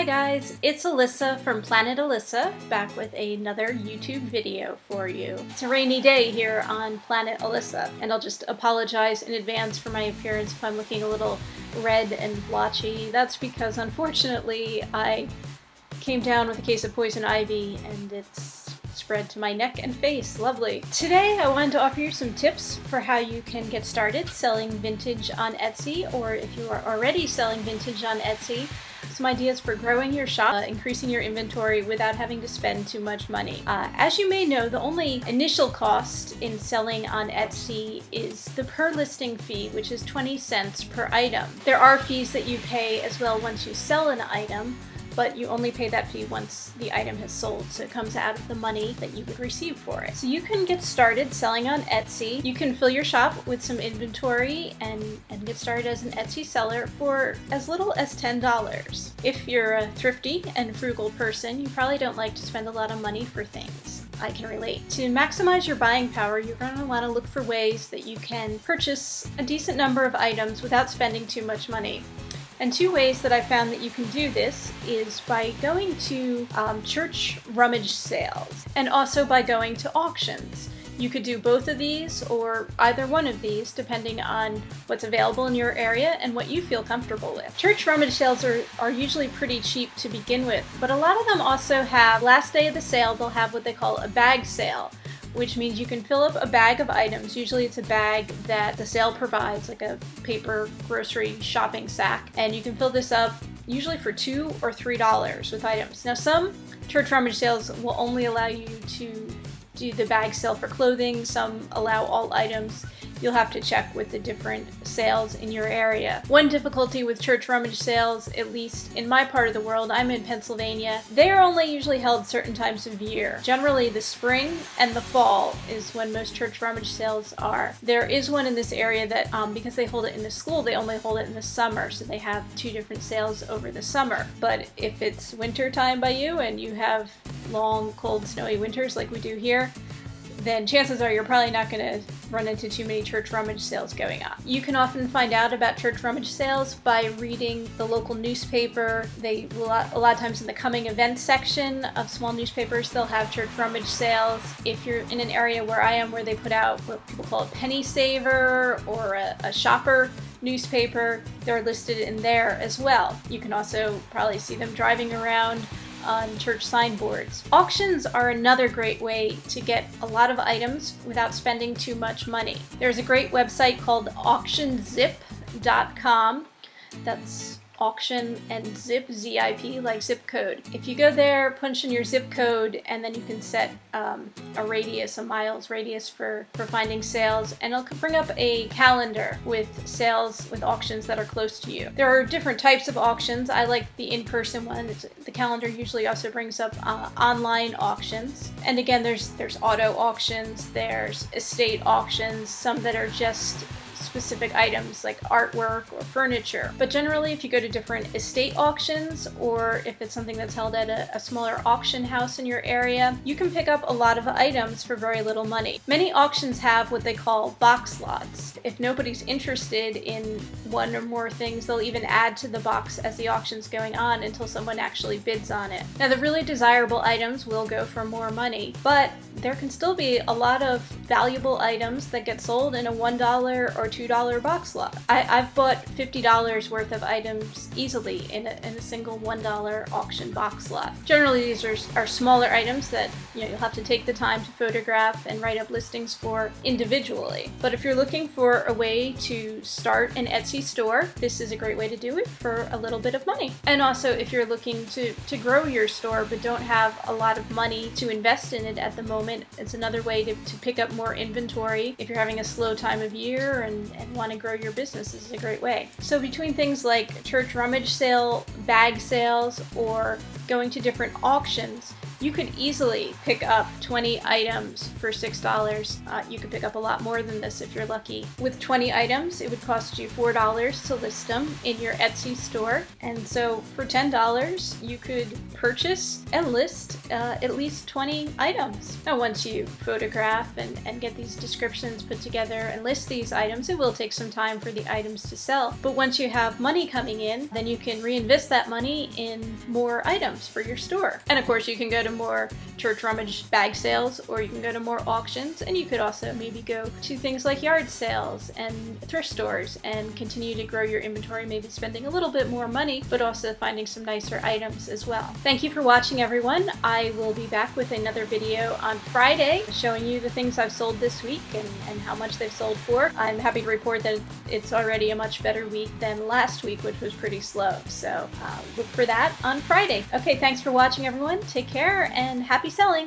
Hi guys, it's Alyssa from Planet Alyssa, back with another YouTube video for you. It's a rainy day here on Planet Alyssa, and I'll just apologize in advance for my appearance if I'm looking a little red and blotchy. That's because unfortunately I came down with a case of poison ivy and it's spread to my neck and face. Lovely. Today I wanted to offer you some tips for how you can get started selling vintage on Etsy, or if you are already selling vintage on Etsy, some ideas for growing your shop, increasing your inventory without having to spend too much money. As you may know, the only initial cost in selling on Etsy is the per listing fee, which is 20 cents per item. There are fees that you pay as well once you sell an item, but you only pay that fee once the item has sold, so it comes out of the money that you would receive for it. So you can get started selling on Etsy. You can fill your shop with some inventory and get started as an Etsy seller for as little as $10. If you're a thrifty and frugal person, you probably don't like to spend a lot of money for things. I can relate. To maximize your buying power, you're going to want to look for ways that you can purchase a decent number of items without spending too much money. And two ways that I found that you can do this is by going to church rummage sales and also by going to auctions. You could do both of these or either one of these depending on what's available in your area and what you feel comfortable with. Church rummage sales are usually pretty cheap to begin with, but a lot of them also have, last day of the sale, they'll have what they call a bag sale, which means you can fill up a bag of items. Usually it's a bag that the sale provides, like a paper grocery shopping sack, and you can fill this up usually for $2 or $3 with items. Now some church rummage sales will only allow you to do the bag sale for clothing, some allow all items. You'll have to check with the different sales in your area. One difficulty with church rummage sales, at least in my part of the world, I'm in Pennsylvania, they are only usually held certain times of year. Generally the spring and the fall is when most church rummage sales are. There is one in this area that, because they hold it in the school, they only hold it in the summer, so they have two different sales over the summer. But if it's winter time by you and you have long, cold, snowy winters like we do here, then chances are you're probably not going to run into too many church rummage sales going on. You can often find out about church rummage sales by reading the local newspaper. A lot of times in the coming events section of small newspapers, they'll have church rummage sales. If you're in an area where I am, where they put out what people call a penny saver or a shopper newspaper, they're listed in there as well. You can also probably see them driving around on church signboards. Auctions are another great way to get a lot of items without spending too much money. There's a great website called auctionzip.com. That's auction and zip, Z-I-P, like zip code. If you go there, punch in your zip code, and then you can set a radius, a miles radius for finding sales, and it'll bring up a calendar with sales, with auctions that are close to you. There are different types of auctions. I like the in-person one. The calendar usually also brings up online auctions. And again, there's auto auctions, there's estate auctions, some that are just specific items like artwork or furniture. But generally, if you go to different estate auctions, or if it's something that's held at a smaller auction house in your area, you can pick up a lot of items for very little money. Many auctions have what they call box lots. If nobody's interested in one or more things, they'll even add to the box as the auction's going on until someone actually bids on it. Now, the really desirable items will go for more money, but there can still be a lot of valuable items that get sold in a $1 or $2 box lot. I've bought $50 worth of items easily in a single $1 auction box lot. Generally, these are smaller items that you'll have to take the time to photograph and write up listings for individually. But if you're looking for a way to start an Etsy store, this is a great way to do it for a little bit of money. And also, if you're looking to grow your store but don't have a lot of money to invest in it at the moment, it's another way to pick up more inventory. If you're having a slow time of year and want to grow your business, this is a great way. So between things like church rummage sale, bag sales, or going to different auctions, you could easily pick up 20 items for $6. You could pick up a lot more than this if you're lucky. With 20 items, it would cost you $4 to list them in your Etsy store. And so for $10, you could purchase and list at least 20 items. Now, once you photograph and get these descriptions put together and list these items, it will take some time for the items to sell. But once you have money coming in, then you can reinvest that money in more items for your store. And of course, you can go to more church rummage bag sales, or you can go to more auctions, and you could also maybe go to things like yard sales and thrift stores and continue to grow your inventory, maybe spending a little bit more money, but also finding some nicer items as well. Thank you for watching, everyone. I will be back with another video on Friday showing you the things I've sold this week and how much they've sold for. I'm happy to report that it's already a much better week than last week, which was pretty slow. So look for that on Friday. Okay, thanks for watching, everyone. Take care and happy selling.